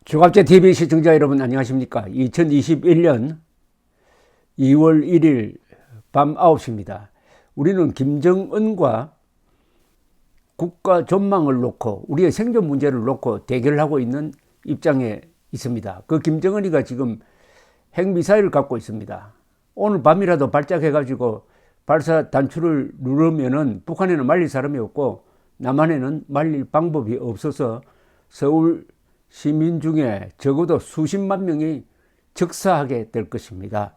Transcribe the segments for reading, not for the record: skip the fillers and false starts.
조갑제 TV 시청자 여러분 안녕하십니까? 2021년 2월 1일 밤 9시입니다. 우리는 김정은과 국가 전망을 놓고 우리의 생존 문제를 놓고 대결하고 있는 입장에 있습니다. 그 김정은이가 지금 핵미사일을 갖고 있습니다. 오늘 밤이라도 발작해가지고 발사 단추를 누르면은 북한에는 말릴 사람이 없고 남한에는 말릴 방법이 없어서 서울 시민 중에 적어도 수십만 명이 즉사하게 될 것입니다.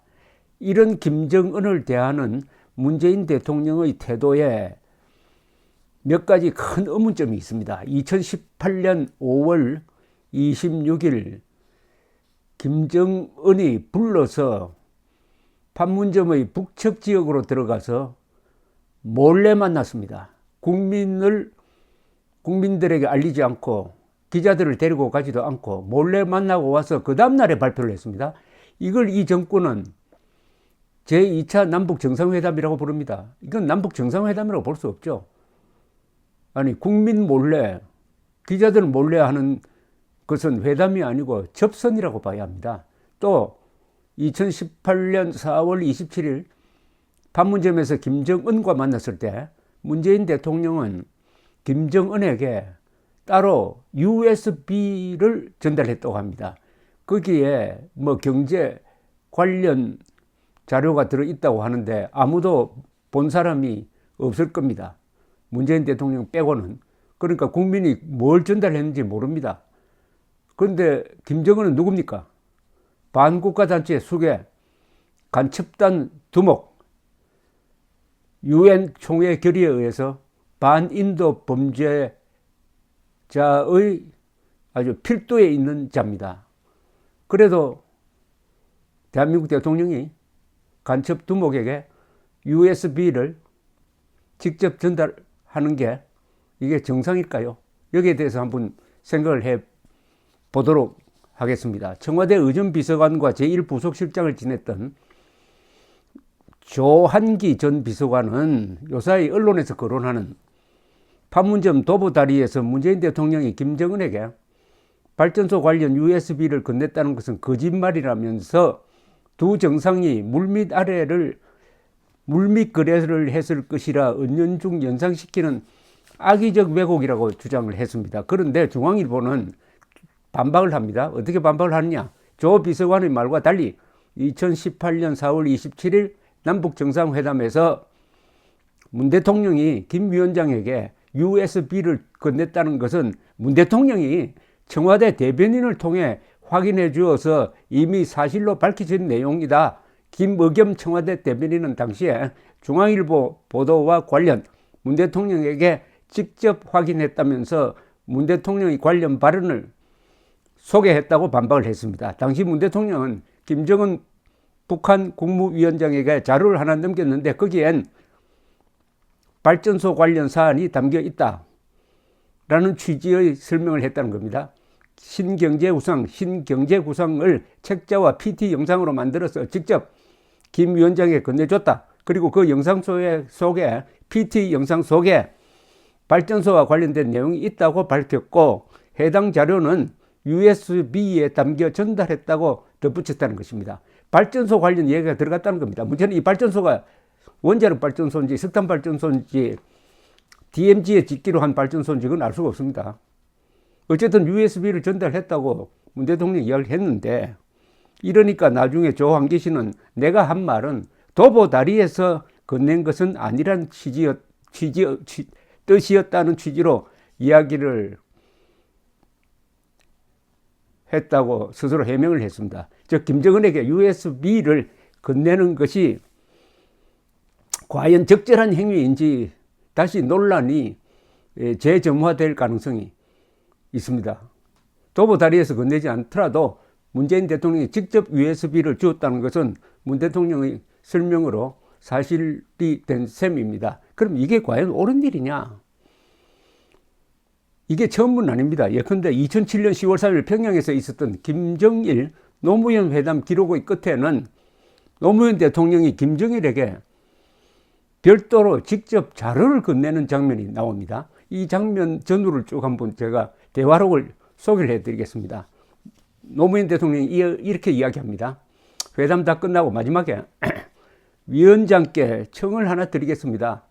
이런 김정은을 대하는 문재인 대통령의 태도에 몇 가지 큰 의문점이 있습니다. 2018년 5월 26일 김정은이 불러서 판문점의 북측 지역으로 들어가서 몰래 만났습니다. 국민들에게 알리지 않고 기자들을 데리고 가지도 않고 몰래 만나고 와서 그 다음날에 발표를 했습니다. 이걸 이 정권은 제2차 남북정상회담이라고 부릅니다. 이건 남북정상회담이라고 볼 수 없죠. 아니, 국민 몰래, 기자들 몰래 하는 것은 회담이 아니고 접선이라고 봐야 합니다. 또 2018년 4월 27일 판문점에서 김정은과 만났을 때 문재인 대통령은 김정은에게 따로 USB를 전달했다고 합니다. 거기에 뭐 경제 관련 자료가 들어있다고 하는데 아무도 본 사람이 없을 겁니다. 문재인 대통령 빼고는. 그러니까 국민이 뭘 전달했는지 모릅니다. 그런데 김정은은 누굽니까? 반국가단체 수계 간첩단 두목, UN 총회 결의에 의해서 반인도 범죄 자의 아주 필두에 있는 자입니다. 그래도 대한민국 대통령이 간첩 두목에게 USB를 직접 전달하는 게 이게 정상일까요? 여기에 대해서 한번 생각을 해 보도록 하겠습니다. 청와대 의전비서관과 제1부속실장을 지냈던 조한기 전 비서관은 요사이 언론에서 거론하는 판문점 도보다리에서 문재인 대통령이 김정은에게 발전소 관련 USB를 건넸다는 것은 거짓말이라면서 두 정상이 물밑 거래를 했을 것이라 은연중 연상시키는 악의적 왜곡이라고 주장을 했습니다. 그런데 중앙일보는 반박을 합니다. 어떻게 반박을 하느냐? 조 비서관의 말과 달리 2018년 4월 27일 남북정상회담에서 문 대통령이 김 위원장에게 USB를 건넸다는 것은 문 대통령이 청와대 대변인을 통해 확인해 주어서 이미 사실로 밝혀진 내용이다. 김의겸 청와대 대변인은 당시에 중앙일보 보도와 관련 문 대통령에게 직접 확인했다면서 문 대통령이 관련 발언을 소개했다고 반박을 했습니다. 당시 문 대통령은 김정은 북한 국무위원장에게 자료를 하나 넘겼는데 거기엔 발전소 관련 사안이 담겨 있다라는 취지의 설명을 했다는 겁니다. 신경제구상을 책자와 PT 영상으로 만들어서 직접 김 위원장에게 건네줬다. 그리고 그 영상 속에 PT 영상 속에 발전소와 관련된 내용이 있다고 밝혔고 해당 자료는 USB에 담겨 전달했다고 덧붙였다는 것입니다. 발전소 관련 얘기가 들어갔다는 겁니다. 문제는 이 발전소가 원자력 발전소인지 석탄 발전소인지 DMZ에 짓기로 한 발전소인지 그건 알 수가 없습니다. 어쨌든 USB를 전달했다고 문 대통령이 이야기를 했는데 이러니까 나중에 조한기 씨는 내가 한 말은 도보다리에서 건넨 것은 아니란 뜻이었다는 취지로 이야기를 했다고 스스로 해명을 했습니다. 즉 김정은에게 USB를 건네는 것이 과연 적절한 행위인지 다시 논란이 재점화될 가능성이 있습니다. 도보다리에서 건네지 않더라도 문재인 대통령이 직접 USB를 주었다는 것은 문 대통령의 설명으로 사실이 된 셈입니다. 그럼 이게 과연 옳은 일이냐? 이게 처음은 아닙니다. 예컨대 2007년 10월 3일 평양에서 있었던 김정일 노무현 회담 기록의 끝에는 노무현 대통령이 김정일에게 별도로 직접 자료를 건네는 장면이 나옵니다. 이 장면 전후를 쭉 한번 제가 대화록을 소개를 해드리겠습니다. 노무현 대통령이 이렇게 이야기합니다. 회담 다 끝나고 마지막에 위원장께 청을 하나 드리겠습니다.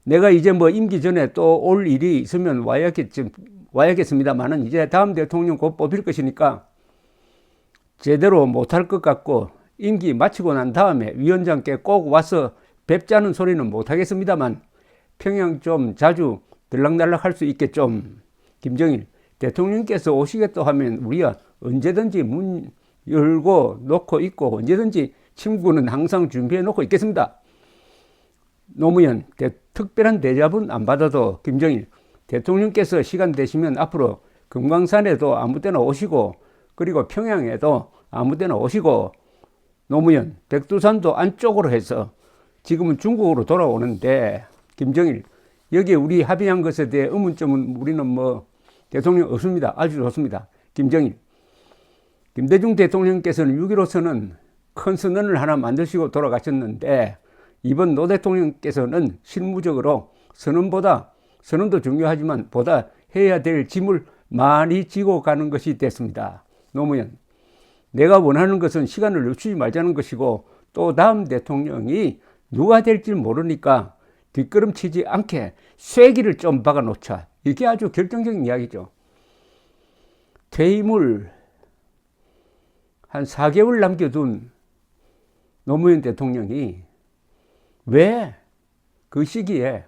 내가 이제 뭐 임기 전에 또 올 일이 있으면 와야겠습니다만은 이제 다음 대통령 곧 뽑힐 것이니까 제대로 못할 것 같고 임기 마치고 난 다음에 위원장께 꼭 와서 뵙자는 소리는 못하겠습니다만 평양 좀 자주 들락날락 할 수 있겠죠. 김정일 대통령께서 오시겠다 하면 우리가 언제든지 문 열고 놓고 있고 언제든지 침구는 항상 준비해 놓고 있겠습니다. 노무현 특별한 대접은 안 받아도 김정일 대통령께서 시간 되시면 앞으로 금강산에도 아무 때나 오시고 그리고 평양에도 아무 때나 오시고 노무현 백두산도 안쪽으로 해서 지금은 중국으로 돌아오는데 김정일 여기에 우리 합의한 것에 대해 의문점은 우리는 뭐 대통령 없습니다. 아주 좋습니다. 김정일 김대중 대통령께서는 6.15선언 큰 선언을 하나 만드시고 돌아가셨는데 이번 노 대통령께서는 실무적으로 선언도 중요하지만 보다 해야 될 짐을 많이 지고 가는 것이 됐습니다. 노무현 내가 원하는 것은 시간을 늦추지 말자는 것이고 또 다음 대통령이 누가 될지 모르니까 뒷걸음치지 않게 쐐기를 좀 박아놓자. 이게 아주 결정적인 이야기죠. 퇴임을 한 4개월 남겨둔 노무현 대통령이 왜 그 시기에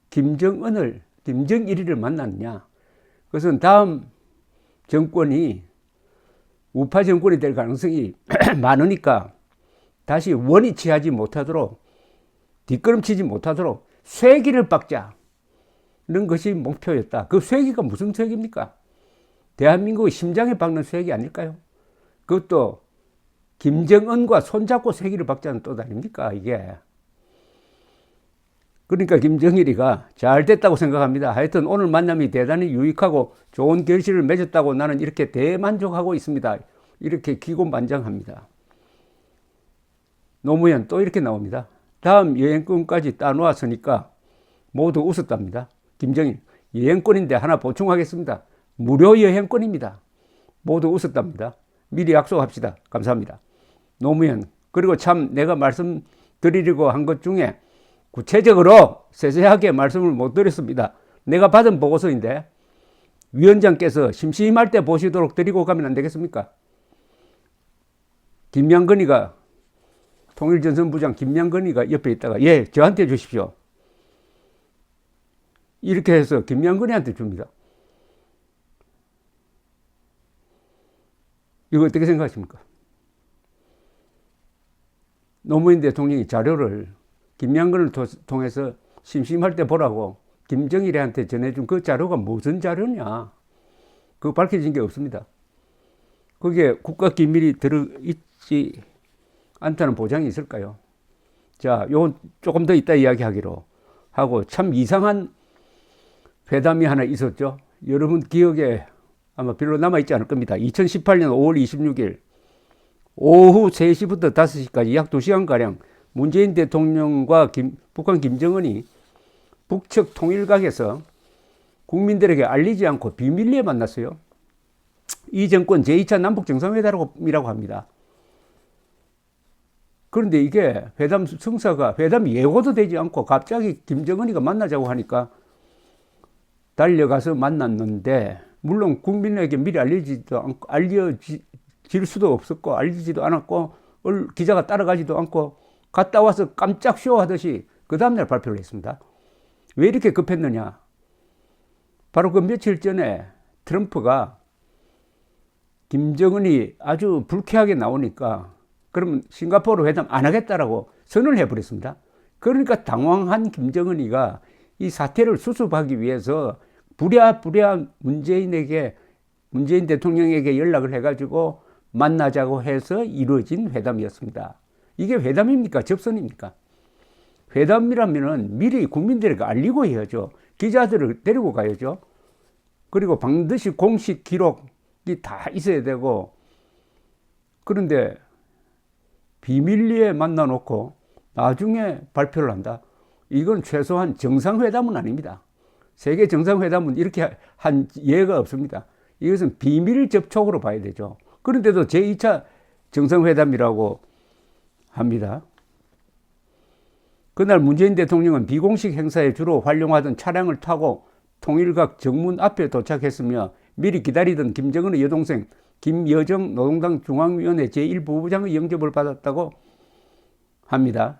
김정일이를 만났냐. 그것은 다음 정권이 우파 정권이 될 가능성이 많으니까 다시 원위치하지 못하도록 뒷걸음치지 못하도록 쐐기를 박자는 것이 목표였다. 그 쐐기가 무슨 쐐기입니까? 대한민국의 심장에 박는 쐐기 아닐까요? 그것도 김정은과 손잡고 쐐기를 박자는 또 아닙니까 이게. 그러니까 김정일이가 잘 됐다고 생각합니다. 하여튼 오늘 만남이 대단히 유익하고 좋은 결실을 맺었다고 나는 이렇게 대만족하고 있습니다. 이렇게 기곤반장합니다. 노무현 또 이렇게 나옵니다. 다음 여행권까지 따놓았으니까 모두 웃었답니다. 김정일 여행권인데 하나 보충하겠습니다. 무료 여행권입니다. 모두 웃었답니다. 미리 약속합시다. 감사합니다. 노무현 그리고 참 내가 말씀드리려고 한 것 중에 구체적으로 세세하게 말씀을 못 드렸습니다. 내가 받은 보고서인데 위원장께서 심심할 때 보시도록 드리고 가면 안 되겠습니까? 김양근이가 통일전선부장 김양근이가 옆에 있다가 예 저한테 주십시오. 이렇게 해서 김양근이한테 줍니다. 이거 어떻게 생각하십니까? 노무현 대통령이 자료를 김양근을 통해서 심심할 때 보라고 김정일한테 전해준 그 자료가 무슨 자료냐. 그거 밝혀진 게 없습니다. 거기에 국가기밀이 들어있지 않다는 보장이 있을까요? 자, 요건 조금 더 이따 이야기하기로 하고 참 이상한 회담이 하나 있었죠. 여러분 기억에 아마 별로 남아있지 않을 겁니다. 2018년 5월 26일 오후 3시부터 5시까지 약 2시간가량 문재인 대통령과 북한 김정은이 북측 통일각에서 국민들에게 알리지 않고 비밀리에 만났어요. 이 정권 제2차 남북정상회담이라고 합니다. 그런데 이게 회담 성사가 회담 예고도 되지 않고 갑자기 김정은이가 만나자고 하니까 달려가서 만났는데 물론 국민에게 미리 알려질 수도 없었고 알리지도 않았고 기자가 따라가지도 않고 갔다 와서 깜짝 쇼하듯이 그 다음날 발표를 했습니다. 왜 이렇게 급했느냐. 바로 그 며칠 전에 트럼프가 김정은이 아주 불쾌하게 나오니까 그러면 싱가포르 회담 안 하겠다라고 선언을 해버렸습니다. 그러니까 당황한 김정은이가 이 사태를 수습하기 위해서 부랴부랴 문재인 대통령에게 연락을 해가지고 만나자고 해서 이루어진 회담이었습니다. 이게 회담입니까? 접선입니까? 회담이라면은 미리 국민들에게 알리고 해야죠. 기자들을 데리고 가야죠. 그리고 반드시 공식 기록이 다 있어야 되고 그런데 비밀리에 만나놓고 나중에 발표를 한다. 이건 최소한 정상회담은 아닙니다. 세계 정상회담은 이렇게 한 예가 없습니다. 이것은 비밀 접촉으로 봐야 되죠. 그런데도 제2차 정상회담이라고 합니다. 그날 문재인 대통령은 비공식 행사에 주로 활용하던 차량을 타고 통일각 정문 앞에 도착했으며 미리 기다리던 김정은의 여동생 김여정 노동당 중앙위원회 제1부부장의 영접을 받았다고 합니다.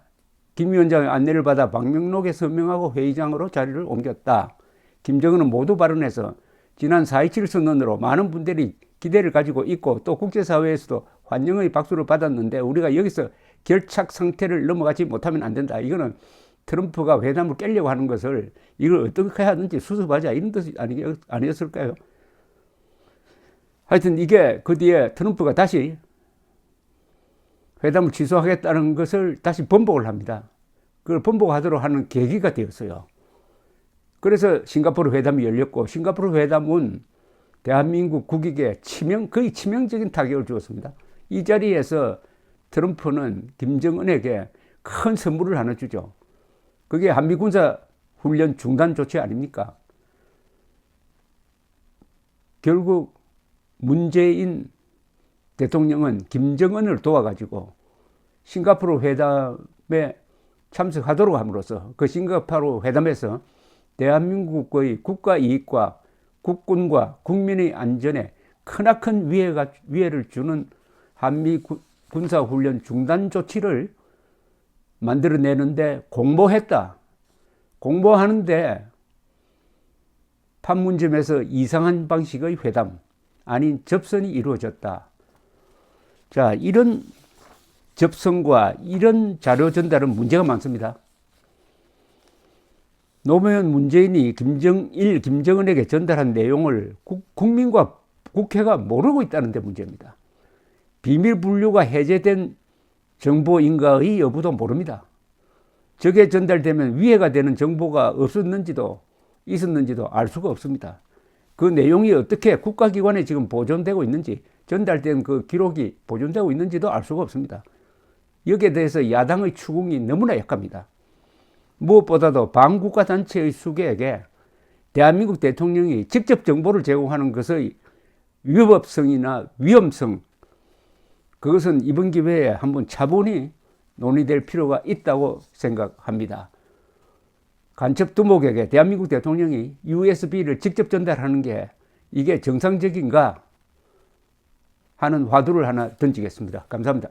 김 위원장의 안내를 받아 방명록에 서명하고 회의장으로 자리를 옮겼다. 김정은은 모두 발언해서 지난 4.27 선언으로 많은 분들이 기대를 가지고 있고 또 국제사회에서도 환영의 박수를 받았는데 우리가 여기서 결착 상태를 넘어가지 못하면 안 된다. 이거는 트럼프가 회담을 깨려고 하는 것을 이걸 어떻게 하든지 수습하자 이런 뜻이 아니었을까요? 하여튼 이게 그 뒤에 트럼프가 다시 회담을 취소하겠다는 것을 다시 번복을 합니다. 그걸 번복하도록 하는 계기가 되었어요. 그래서 싱가포르 회담이 열렸고 싱가포르 회담은 대한민국 국익에 거의 치명적인 타격을 주었습니다. 이 자리에서 트럼프는 김정은에게 큰 선물을 하나 주죠. 그게 한미 군사 훈련 중단 조치 아닙니까? 결국 문재인 대통령은 김정은을 도와가지고 싱가포르 회담에 참석하도록 함으로써 그 싱가포르 회담에서 대한민국의 국가 이익과 국군과 국민의 안전에 크나큰 위해를 주는 한미 군사훈련 중단 조치를 만들어내는데 공모했다. 공모하는데 판문점에서 이상한 방식의 회담, 아닌 접선이 이루어졌다. 자, 이런 접선과 이런 자료 전달은 문제가 많습니다. 노무현 문재인이 김정은에게 전달한 내용을 국민과 국회가 모르고 있다는 데 문제입니다. 비밀 분류가 해제된 정보인가의 여부도 모릅니다. 저게 전달되면 위해가 되는 정보가 없었는지도 있었는지도 알 수가 없습니다. 그 내용이 어떻게 국가기관에 지금 보존되고 있는지, 전달된 그 기록이 보존되고 있는지도 알 수가 없습니다. 여기에 대해서 야당의 추궁이 너무나 약합니다. 무엇보다도 반국가 단체의 수개에게 대한민국 대통령이 직접 정보를 제공하는 것의 위법성이나 위험성, 그것은 이번 기회에 한번 차분히 논의될 필요가 있다고 생각합니다. 간첩 두목에게 대한민국 대통령이 USB를 직접 전달하는 게 이게 정상적인가 하는 화두를 하나 던지겠습니다. 감사합니다.